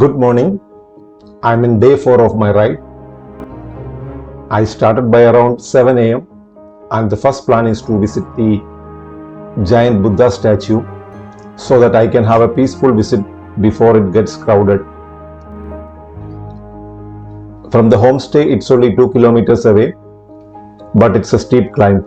Good morning. I'm in day 4 of my ride. I started by around 7 am and the first plan is to visit the giant Buddha statue so that I can have a peaceful visit before it gets crowded. From the homestay, it's only 2 kilometers away, but it's a steep climb.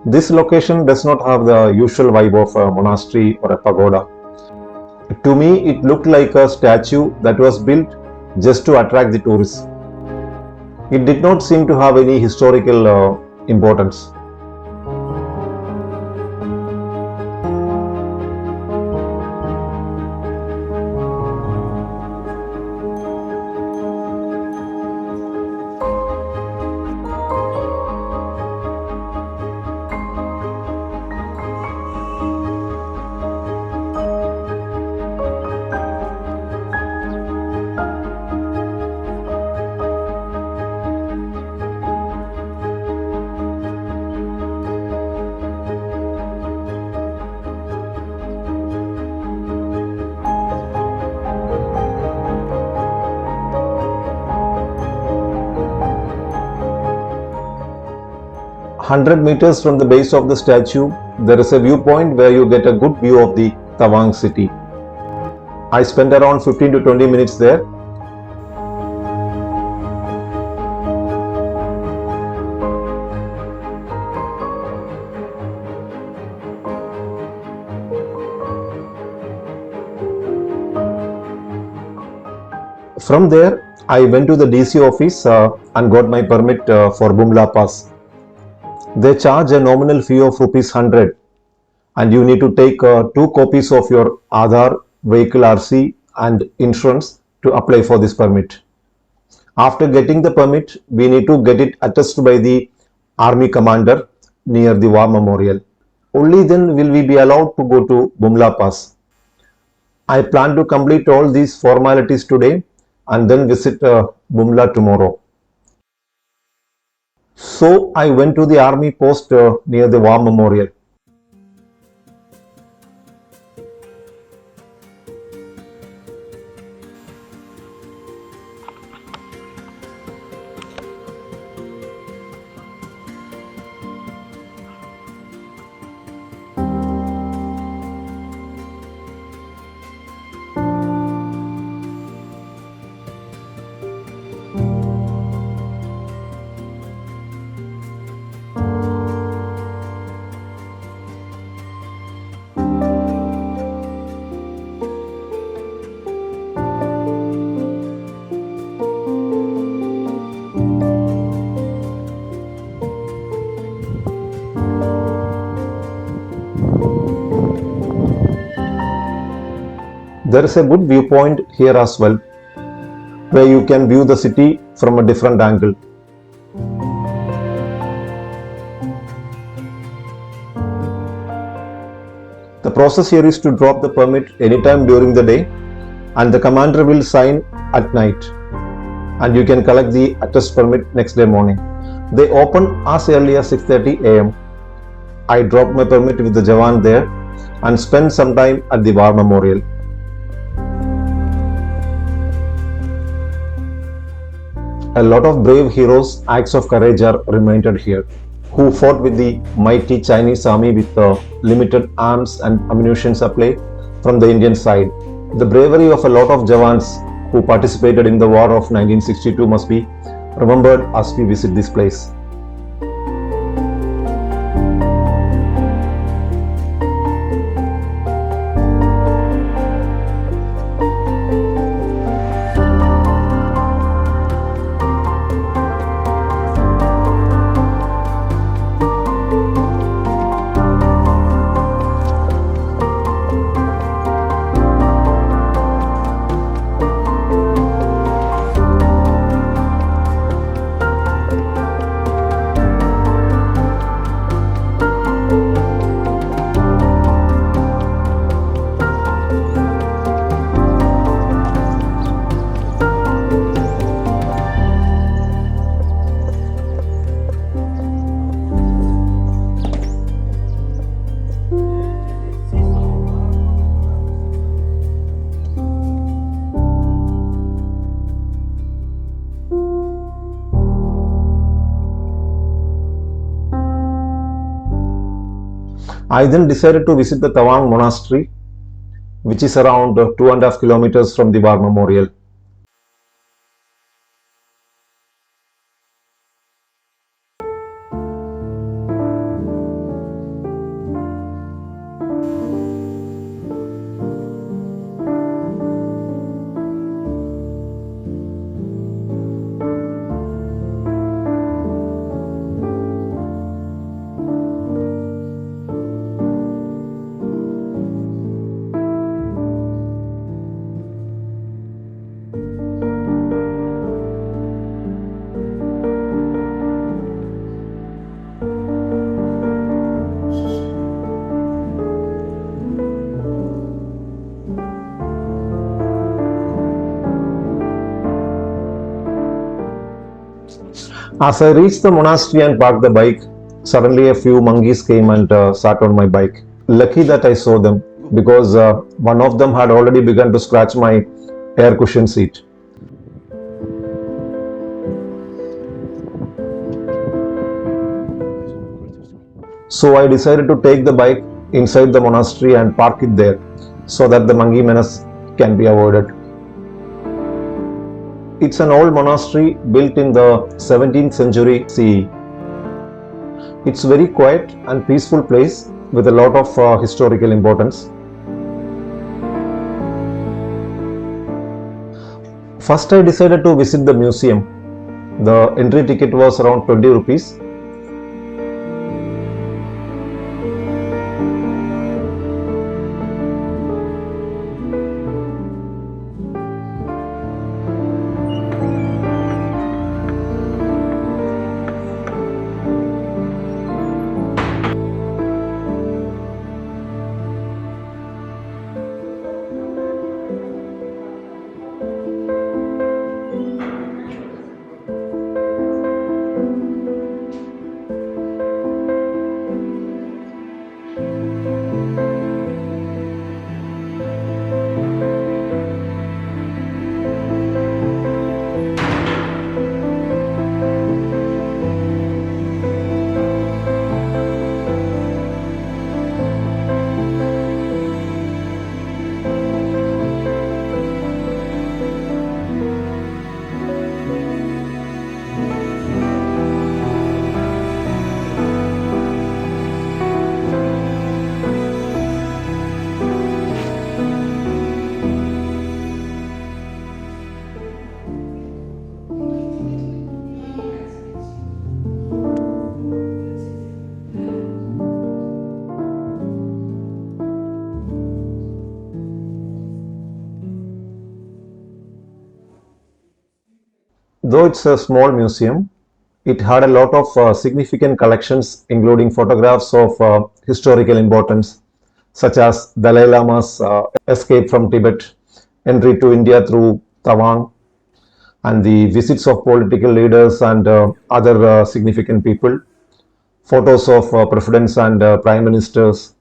This location does not have the usual vibe of a monastery or a pagoda. To me, it looked like a statue that was built just to attract the tourists. It did not seem to have any historical importance. Hundred meters from the base of the statue, there is a viewpoint where you get a good view of the Tawang city. I spent around 15 to 20 minutes there. From there, I went to the DC office and got my permit for Bumla Pass. They charge a nominal fee of ₹100 and you need to take 2 copies of your Aadhaar, vehicle RC and insurance to apply for this permit. After getting the permit, we need to get it attested by the army commander near the War Memorial. Only then will we be allowed to go to Bumla Pass. I plan to complete all these formalities today and then visit Bumla tomorrow. So I went to the army post near the War Memorial. There is a good viewpoint here as well, where you can view the city from a different angle. The process here is to drop the permit anytime during the day and the commander will sign at night and you can collect the attest permit next day morning. They open as early as 6:30 am. I dropped my permit with the Jawan there and spent some time at the War Memorial. A lot of brave heroes' acts of courage are reminded here, who fought with the mighty Chinese army with limited arms and ammunition supply from the Indian side. The bravery of a lot of Jawans who participated in the war of 1962 must be remembered as we visit this place. I then decided to visit the Tawang monastery, which is around 2.5 kilometers from the war memorial. As I reached the monastery and parked the bike, suddenly a few monkeys came and sat on my bike. Lucky that I saw them because one of them had already begun to scratch my air cushion seat. So I decided to take the bike inside the monastery and park it there so that the monkey menace can be avoided. It's an old monastery built in the 17th century CE. It's very quiet and peaceful place with a lot of historical importance. First I decided to visit the museum. The entry ticket was around 20 rupees. Though it's a small museum, it had a lot of significant collections, including photographs of historical importance, such as Dalai Lama's escape from Tibet, entry to India through Tawang, and the visits of political leaders and other significant people, photos of presidents and prime ministers.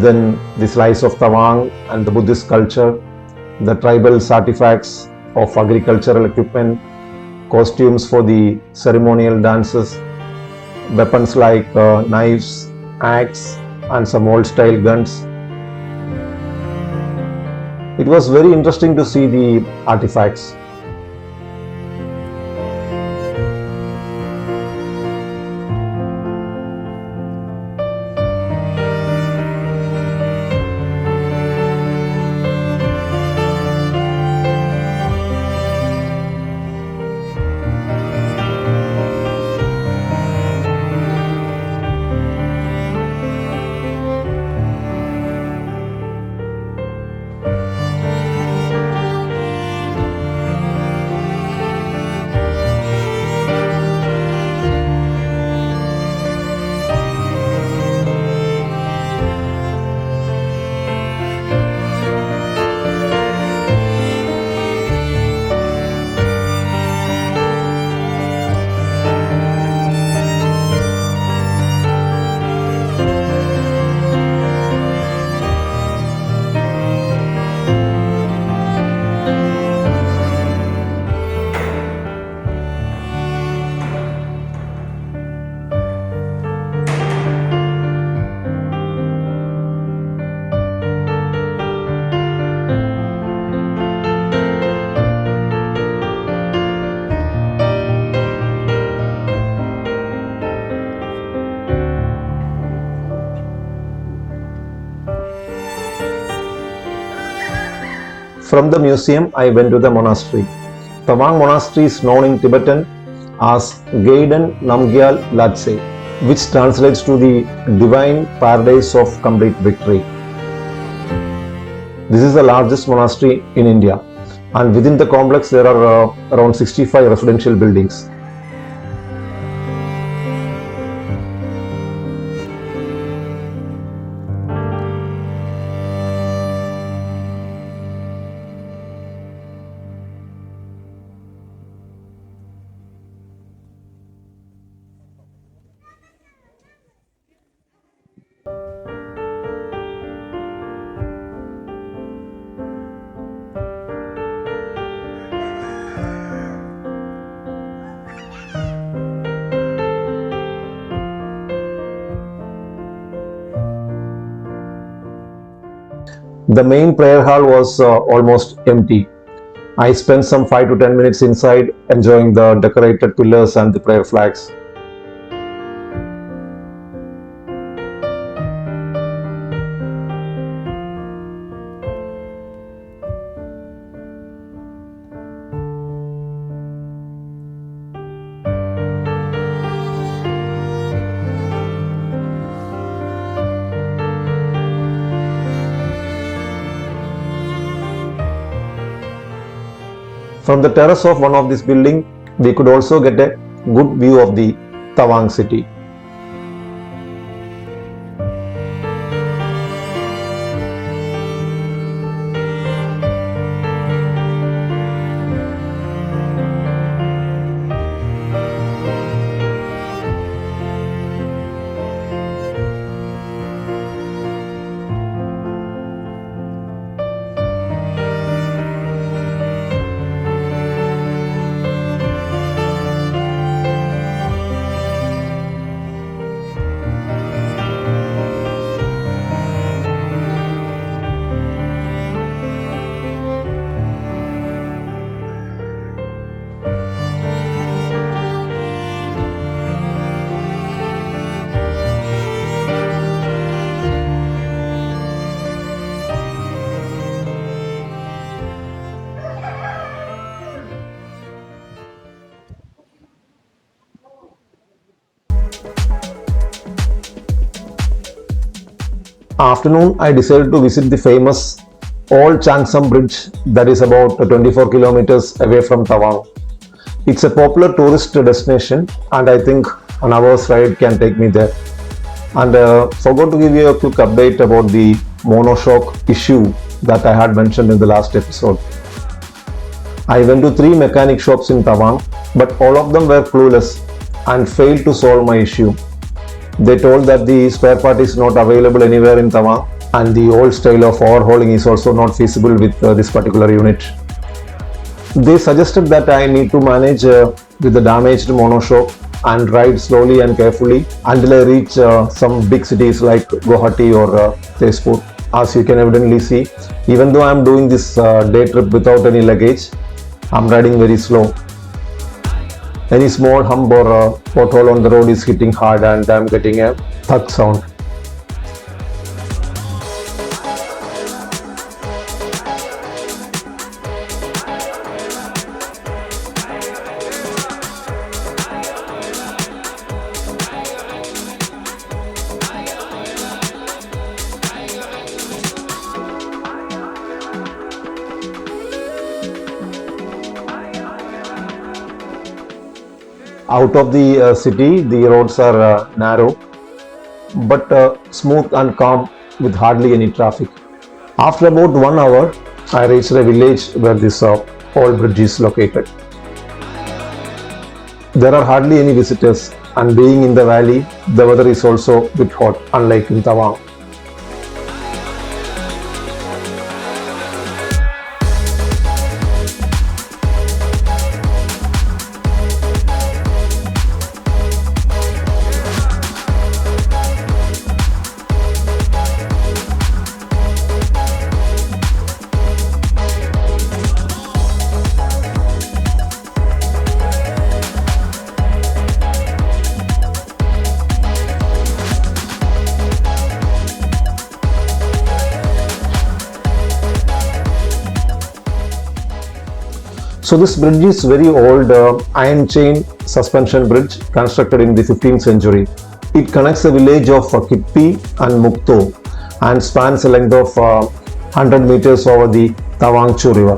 Then the slice of Tawang and the Buddhist culture, the tribal artifacts of agricultural equipment, costumes for the ceremonial dances, weapons like knives, axe, and some old style guns. It was very interesting to see the artifacts. From the museum, I went to the monastery. Tawang Monastery is known in Tibetan as Gaiden Namgyal Latse, which translates to the divine paradise of complete victory. This is the largest monastery in India, and within the complex there are around 65 residential buildings. The main prayer hall was almost empty. I spent some 5 to 10 minutes inside enjoying the decorated pillars and the prayer flags. From the terrace of one of this building, we could also get a good view of the Tawang city. Afternoon, I decided to visit the famous old Changzam Bridge that is about 24 kilometers away from Tawang. It's a popular tourist destination and I think an hour's ride can take me there. And forgot to give you a quick update about the monoshock issue that I had mentioned in the last episode. I went to 3 mechanic shops in Tawang, but all of them were clueless and failed to solve my issue. They told that the spare part is not available anywhere in Tawang and the old style of overhauling is also not feasible with this particular unit. They suggested that I need to manage with the damaged monoshock and ride slowly and carefully until I reach some big cities like Guwahati or Tezpur. As you can evidently see, even though I am doing this day trip without any luggage, I am riding very slow. Any small hump or pothole on the road is hitting hard and I am getting a thud sound. Out of the city, the roads are narrow but smooth and calm with hardly any traffic. After about 1 hour, I reached a village where this old bridge is located. There are hardly any visitors and being in the valley, the weather is also a bit hot, unlike in Tawang. So this bridge is very old iron chain suspension bridge constructed in the 15th century. It connects the village of Kippi and Mukto and spans a length of 100 meters over the Tawang River.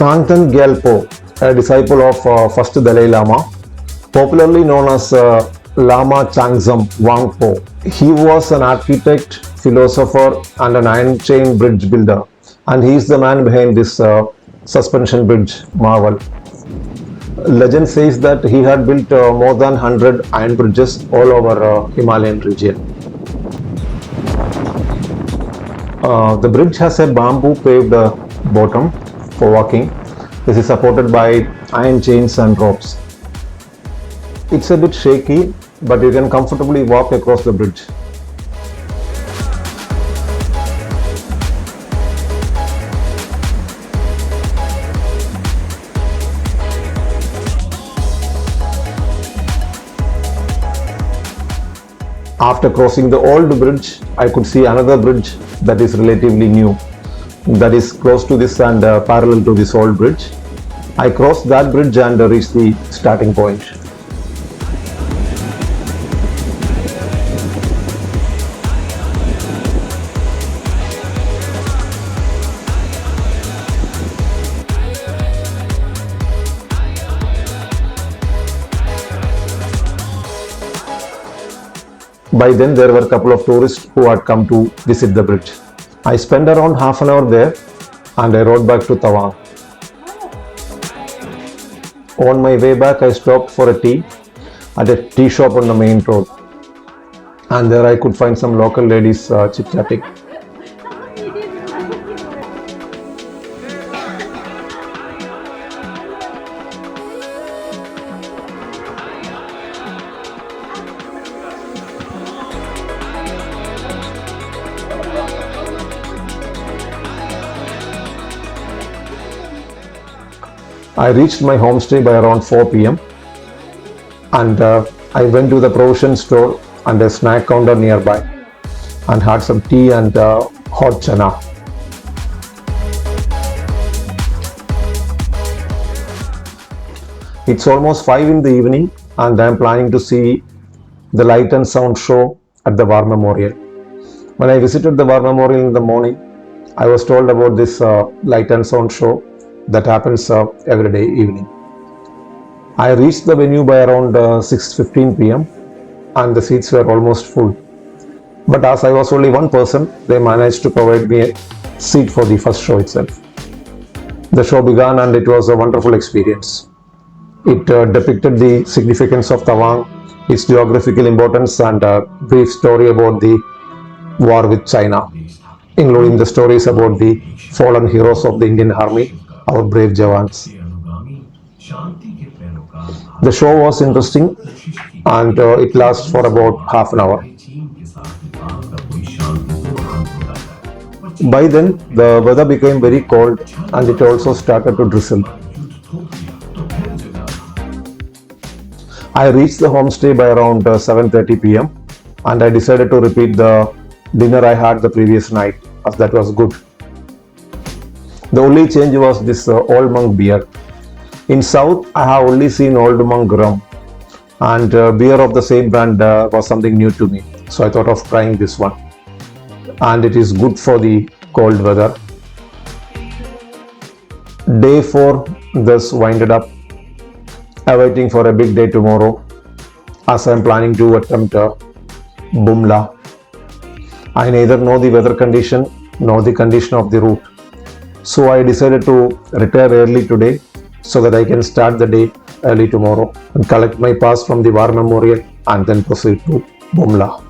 Tangtan Gyalpo, a disciple of first Dalai Lama, popularly known as Lama Changzam Bridge. He was an architect, philosopher and an iron chain bridge builder, and he is the man behind this suspension bridge marvel. Legend says that he had built more than 100 iron bridges all over Himalayan region. The bridge has a bamboo paved bottom for walking. This is supported by iron chains and ropes. It's a bit shaky, but you can comfortably walk across the bridge. After crossing the old bridge, I could see another bridge that is relatively new, that is close to this and parallel to this old bridge. I crossed that bridge and reached the starting point. By then there were a couple of tourists who had come to visit the bridge. I spent around half an hour there and I rode back to Tawang. On my way back I stopped for a tea at a tea shop on the main road, and there I could find some local ladies chit-chatting. I reached my homestay by around 4 p.m. and I went to the provision store and a snack counter nearby and had some tea and hot chana. It's almost 5 in the evening and I am planning to see the light and sound show at the War Memorial. When I visited the War Memorial in the morning, I was told about this light and sound show that happens every day evening. I reached the venue by around 6:15 p.m. and the seats were almost full. But as I was only one person, they managed to provide me a seat for the first show itself. The show began and it was a wonderful experience. It depicted the significance of Tawang, its geographical importance and a brief story about the war with China, including the stories about the fallen heroes of the Indian Army, our brave Jawans. The show was interesting and it lasted for about half an hour. By then, the weather became very cold and it also started to drizzle. I reached the homestay by around 7:30 p.m. and I decided to repeat the dinner I had the previous night, as that was good. The only change was this Old Monk beer. In South, I have only seen Old Monk rum, and beer of the same brand was something new to me. So I thought of trying this one. And it is good for the cold weather. Day 4 thus winded up, awaiting for a big day tomorrow, as I am planning to attempt Bumla. I neither know the weather condition nor the condition of the route. So I decided to retire early today so that I can start the day early tomorrow and collect my pass from the War Memorial and then proceed to Bumla.